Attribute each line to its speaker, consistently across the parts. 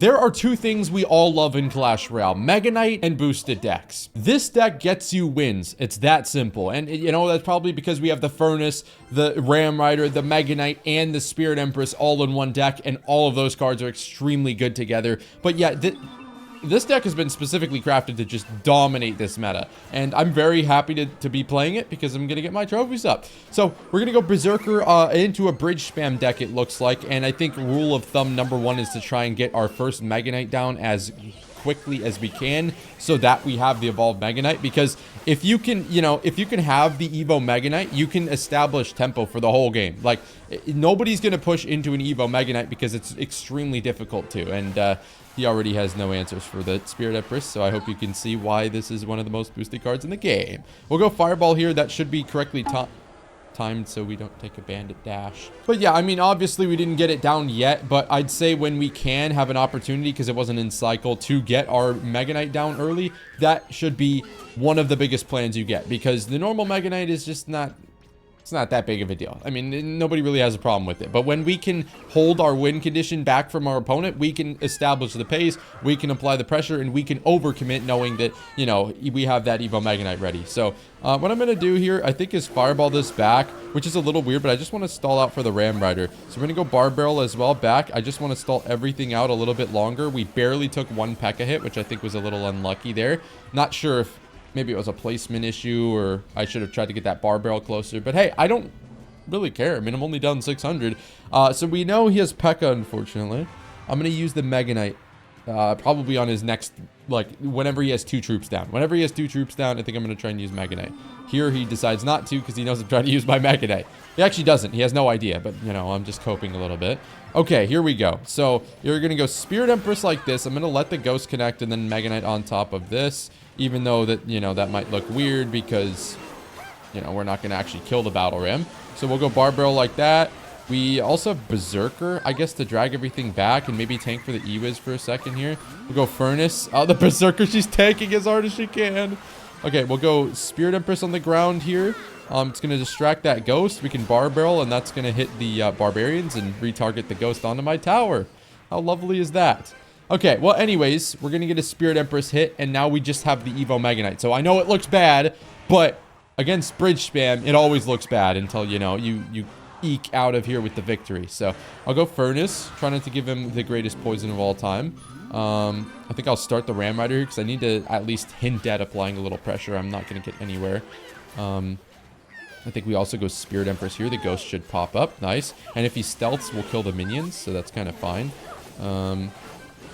Speaker 1: There are two things we all love in Clash Royale, Mega Knight and boosted decks. This deck gets you wins. It's that simple. And you know, that's probably because we have the Furnace, the Ram Rider, the Mega Knight, and the Spirit Empress all in one deck, and all of those cards are extremely good together. But yeah, this deck has been specifically crafted to just dominate this meta, and I'm very happy to be playing it because I'm gonna get my trophies up. So we're gonna go Berserker into a bridge spam deck, it looks like, and I think rule of thumb number one is to try and get our first Mega Knight down as quickly as we can so that we have the evolved Mega Knight, because if you can, you know, if you can have the Evo Mega Knight, you can establish tempo for the whole game. Like, nobody's gonna push into an Evo Mega Knight because it's extremely difficult to, and he already has no answers for the Spirit Empress, so I hope you can see why this is one of the most boosted cards in the game. We'll go Fireball here. That should be correctly timed so we don't take a Bandit Dash. But yeah, I mean, obviously we didn't get it down yet, but I'd say when we can have an opportunity, because it wasn't in cycle, to get our Mega Knight down early, that should be one of the biggest plans you get, because the normal Mega Knight is just not... It's not that big of a deal. I mean, nobody really has a problem with it. But when we can hold our win condition back from our opponent, we can establish the pace, we can apply the pressure, and we can overcommit knowing that, you know, we have that Evo Mega Knight ready. So what I'm going to do here, I think, is Fireball this back, which is a little weird, but I just want to stall out for the Ram Rider. So we're going to go Bar Barrel as well back. I just want to stall everything out a little bit longer. We barely took one P.E.K.K.A hit, which I think was a little unlucky there. Not sure if maybe it was a placement issue, or I should have tried to get that bar barrel closer. But hey, I don't really care. I mean, I'm only down 600. So we know he has P.E.K.K.A, unfortunately. I'm going to use the Mega Knight probably on his next, like, whenever he has two troops down. Whenever he has two troops down, I think I'm going to try and use Mega Knight. Here, he decides not to because he knows I'm trying to use my Mega Knight. He actually doesn't. He has no idea, but, you know, I'm just coping a little bit. Okay, here we go. So you're going to go Spirit Empress like this. I'm going to let the Ghost connect and then Mega Knight on top of this. Even though that, you know, that might look weird because, you know, we're not going to actually kill the Battle Ram. So we'll go Bar Barrel like that. We also have Berserker, I guess, to drag everything back and maybe tank for the E-Wiz for a second here. We'll go Furnace. Oh, the Berserker, she's tanking as hard as she can. Okay, we'll go Spirit Empress on the ground here. It's going to distract that Ghost. We can Bar Barrel, and that's going to hit the Barbarians and retarget the Ghost onto my tower. How lovely is that? Okay, well, anyways, we're going to get a Spirit Empress hit, and now we just have the Evo Mega Knight. So I know it looks bad, but against bridge spam, it always looks bad until, you know, you eke out of here with the victory. So I'll go Furnace, try not to give him the greatest poison of all time. I think I'll start the Ram Rider here because I need to at least hint at applying a little pressure. I'm not going to get anywhere. I think we also go Spirit Empress here. The Ghost should pop up. Nice. And if he stealths, we'll kill the minions, so that's kind of fine.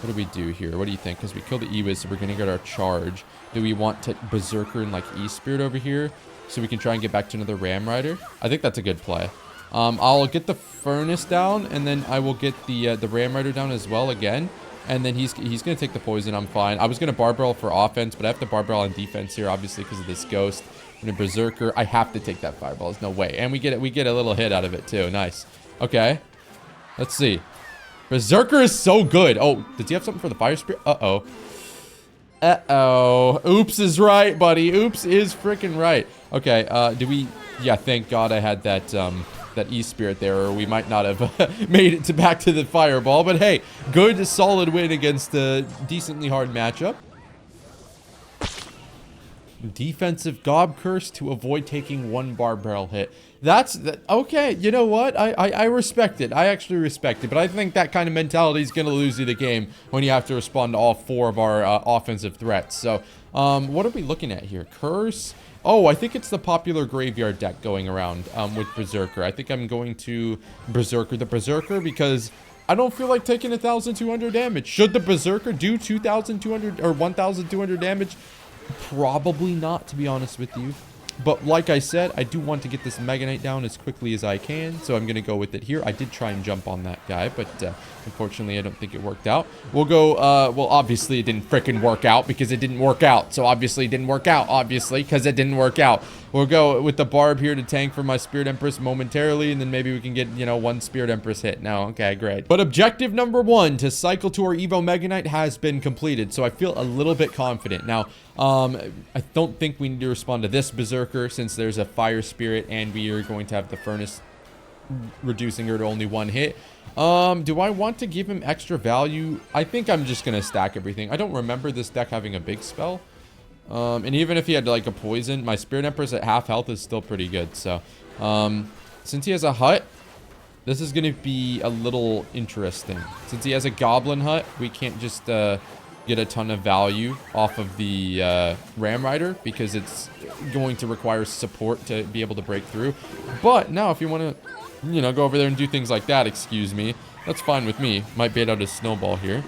Speaker 1: What do we do here? What do you think? Because we killed the E-Wiz, so we're going to get our charge. Do we want to Berserker and, like, E-Spirit over here so we can try and get back to another Ram Rider? I think that's a good play. I'll get the Furnace down, and then I will get the Ram Rider down as well again. And then he's going to take the poison. I'm fine. I was going to Bar Barrel for offense, but I have to Bar Barrel on defense here, obviously, because of this Ghost. And a Berserker. I have to take that Fireball. There's no way. And we get a little hit out of it, too. Nice. Okay. Let's see. Berserker is so good. Oh, does he have something for the Fire Spirit? Uh-oh. Uh-oh. Oops is right, buddy. Oops is freaking right. Okay, do we... Yeah, thank God I had that, that E-Spirit there, or we might not have made it back to the Fireball. But hey, good, solid win against a decently hard matchup. Defensive Gob Curse to avoid taking one Bar Barrel hit. That's okay. You know what? I respect it. I actually respect it. But I think that kind of mentality is going to lose you the game when you have to respond to all four of our offensive threats. So, what are we looking at here? Curse. Oh, I think it's the popular graveyard deck going around with Berserker. I think I'm going to Berserker the Berserker because I don't feel like taking 1,200 damage. Should the Berserker do 2,200 or 1,200 damage? Probably not, to be honest with you. But like I said, I do want to get this Mega Knight down as quickly as I can, so I'm going to go with it here. I did try and jump on that guy, but unfortunately, I don't think it worked out. We'll go, well, obviously, it didn't frickin' work out because it didn't work out. So obviously, it didn't work out, obviously, because it didn't work out. We'll go with the Barb here to tank for my Spirit Empress momentarily, and then maybe we can get, you know, one Spirit Empress hit. No, okay, great. But objective number 1 to cycle to our Evo Mega Knight has been completed, so I feel a little bit confident. Now, I don't think we need to respond to this Berserker since there's a Fire Spirit and we are going to have the Furnace reducing her to only 1 hit. Do I want to give him extra value? I think I'm just gonna stack everything. I don't remember this deck having a big spell. And even if he had like a poison, my Spirit Empress at half health is still pretty good. So, since he has a hut, this is gonna be a little interesting. Since he has a Goblin hut, we can't just get a ton of value off of the Ram Rider because it's going to require support to be able to break through. But now, if you want to, you know, go over there and do things like that, excuse me, that's fine with me. Might bait out a snowball here.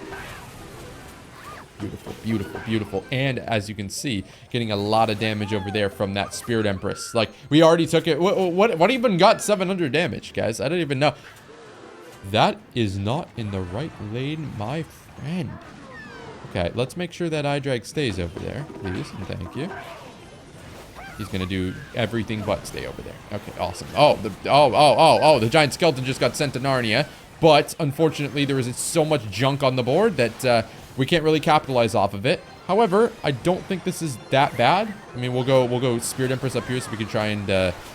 Speaker 1: Beautiful, beautiful, beautiful. And as you can see, getting a lot of damage over there from that Spirit Empress. Like, we already took it. What even got 700 damage, guys? I don't even know. That is not in the right lane, my friend. Okay, let's make sure that iDrag stays over there, please, and thank you. He's gonna do everything but stay over there. Okay, awesome. Oh, the giant skeleton just got sent to Narnia, but unfortunately there is so much junk on the board that we can't really capitalize off of it. However, I don't think this is that bad. I mean, we'll go Spirit Empress up here so we can try and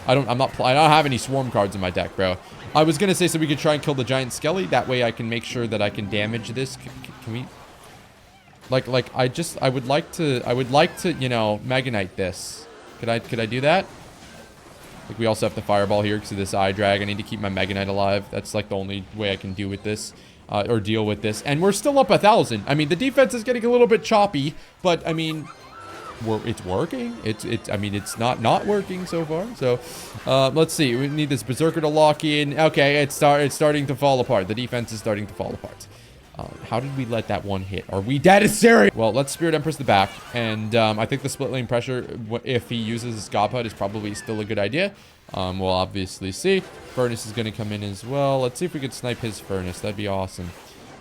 Speaker 1: I don't have any swarm cards in my deck, bro. I was gonna say so we could try and kill the giant skelly. That way I can make sure that I can damage this. Can we? Like I would like to, you know, Mega Knight this. Could I do that? Like, we also have the fireball here because of this iDrag. I need to keep my Mega Knight alive. That's like the only way I can deal with this. Or deal with this. And we're still up 1,000. I mean, the defense is getting a little bit choppy, but I mean, it's working. I mean, it's not working so far. So, let's see. We need this Berserker to lock in. Okay, it's starting to fall apart. The defense is starting to fall apart. How did we let that one hit? Are we dead serious? Well, let's Spirit Empress the back. And I think the split lane pressure, if he uses his Gob Hut, is probably still a good idea. We'll obviously see. Furnace is going to come in as well. Let's see if we could snipe his Furnace. That'd be awesome.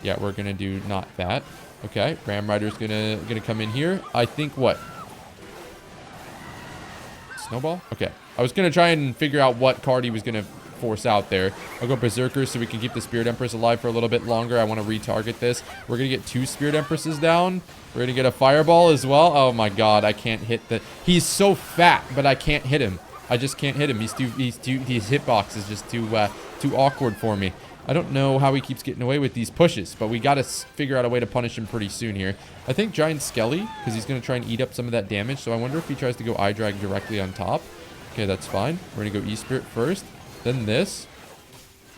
Speaker 1: Yeah, we're going to do not that. Okay, Ram Rider's gonna come in here. I think what? Snowball? Okay. I was going to try and figure out what card he was going to force out there. I'll go Berserker so we can keep the Spirit Empress alive for a little bit longer. I want to retarget this. We're going to get 2 Spirit Empresses down. We're going to get a Fireball as well. Oh my god, I can't hit the... He's so fat, but I can't hit him. I just can't hit him. His hitbox is just too awkward for me. I don't know how he keeps getting away with these pushes, but we got to figure out a way to punish him pretty soon here. I think Giant Skelly, because he's going to try and eat up some of that damage, so I wonder if he tries to go iDrag directly on top. Okay, that's fine. We're going to go E-Spirit first, then this.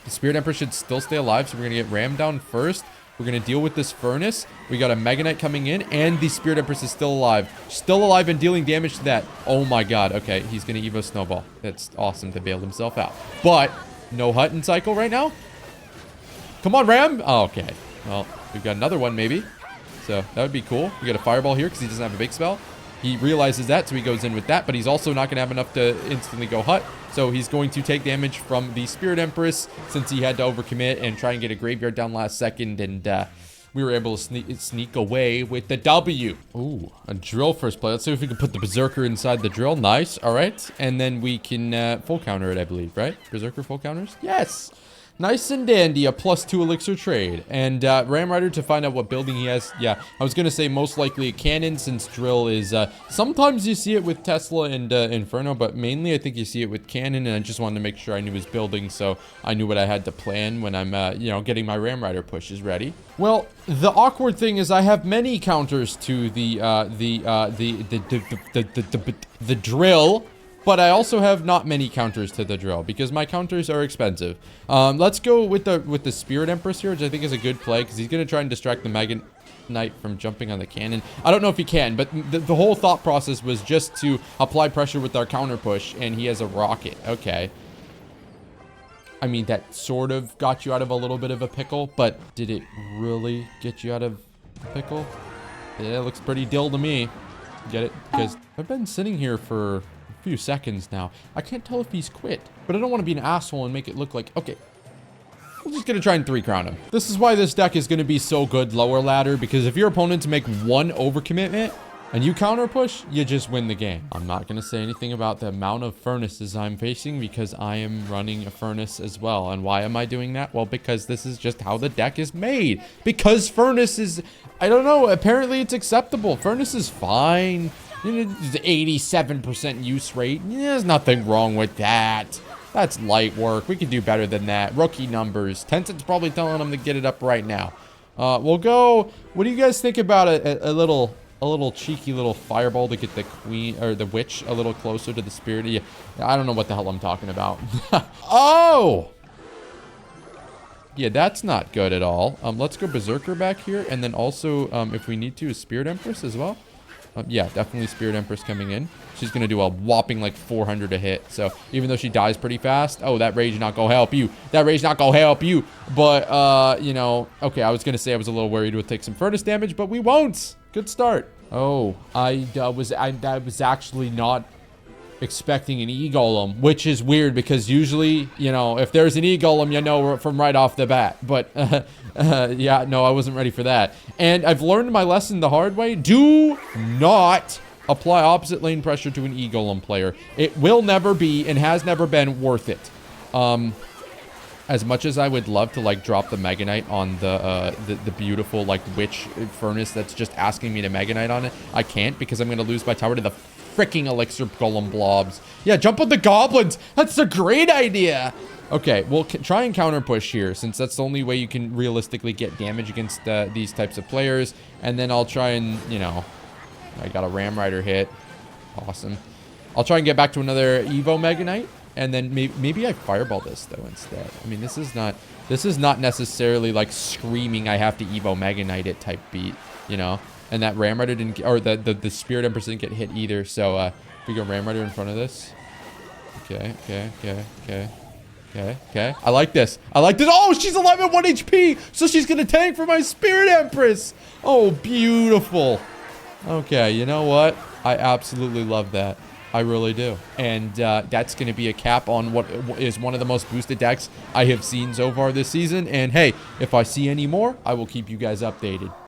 Speaker 1: The Spirit Empress should still stay alive, so we're going to get Ram down first. We're going to deal with this Furnace. We got a Mega Knight coming in, and the Spirit Empress is still alive. Still alive and dealing damage to that. Oh my god. Okay, he's going to Evo Snowball. That's awesome to bail himself out. But, no hut in cycle right now. Come on, Ram. Oh, okay. Well, we've got another one, maybe. So, that would be cool. We got a Fireball here because he doesn't have a big spell. He realizes that, so he goes in with that, but he's also not going to have enough to instantly go hut. So he's going to take damage from the Spirit Empress since he had to overcommit and try and get a graveyard down last second, and we were able to sneak away with the W. Ooh, a drill first play. Let's see if we can put the Berserker inside the drill. Nice. All right. And then we can full counter it, I believe, right? Berserker full counters? Yes. Nice and dandy, a +2 elixir trade. And Ram Rider to find out what building he has. Yeah, I was going to say most likely a cannon since drill is... sometimes you see it with Tesla and Inferno, but mainly I think you see it with cannon. And I just wanted to make sure I knew his building so I knew what I had to plan when I'm, you know, getting my Ram Rider pushes ready. Well, the awkward thing is I have many counters to the drill. But I also have not many counters to the drill because my counters are expensive. Let's go with the Spirit Empress here, which I think is a good play because he's going to try and distract the Mega Knight from jumping on the cannon. I don't know if he can, but the whole thought process was just to apply pressure with our counter push, and he has a rocket. Okay. I mean, that sort of got you out of a little bit of a pickle, but did it really get you out of a pickle? Yeah, it looks pretty dill to me. Get it? Because I've been sitting here for... few seconds now. I can't tell if he's quit, but I don't want to be an asshole and make it look like, okay, we're just gonna try and 3-crown him. This is why this deck is gonna be so good lower ladder, because if your opponents make one overcommitment and you counter push, you just win the game. I'm not gonna say anything about the amount of furnaces I'm facing because I am running a furnace as well. And why am I doing that? Well, because this is just how the deck is made. Because furnace is, I don't know, apparently it's acceptable. Furnace is fine. 87% use rate. Yeah, there's nothing wrong with that. That's light work. We could do better than that. Rookie numbers. Tencent's probably telling them to get it up right now. We'll go. What do you guys think about a little cheeky little fireball to get the queen or the witch a little closer to the spirit? Yeah, I don't know what the hell I'm talking about. Oh! Yeah, that's not good at all. Let's go Berserker back here. And then also, if we need to, is Spirit Empress as well. Yeah, definitely Spirit Empress coming in. She's going to do a whopping like 400 a hit. So even though she dies pretty fast. Oh, that rage not going to help you. That rage not going to help you. But, you know, okay, I was going to say I was a little worried we'll take some furnace damage, but we won't. Good start. Oh, I was actually not expecting an E-Golem, which is weird because usually, you know, if there's an E-Golem, you know from right off the bat. But, yeah, no, I wasn't ready for that. And I've learned my lesson the hard way. Do not apply opposite lane pressure to an E-Golem player. It will never be and has never been worth it. As much as I would love to, like, drop the Mega Knight on the beautiful, like, witch furnace that's just asking me to Mega Knight on it, I can't because I'm going to lose my tower to the freaking elixir golem blobs. Yeah, jump on the goblins. That's a great idea. Okay, we'll try and counter push here since that's the only way you can realistically get damage against these types of players. And then I'll try and, you know, I got a Ram Rider hit. Awesome. I'll try and get back to another Evo Mega Knight. And then maybe I fireball this though instead. I mean, this is not necessarily like screaming I have to Evo Mega Knight it type beat, you know. And that Ram Rider didn't, or the Spirit Empress didn't get hit either. So if we go Ram Rider in front of this. Okay. I like this. Oh, she's 11 1 HP. So she's gonna tank for my Spirit Empress. Oh, beautiful. Okay, you know what? I absolutely love that. I really do. And that's going to be a cap on what is one of the most boosted decks I have seen so far this season. And hey, if I see any more, I will keep you guys updated.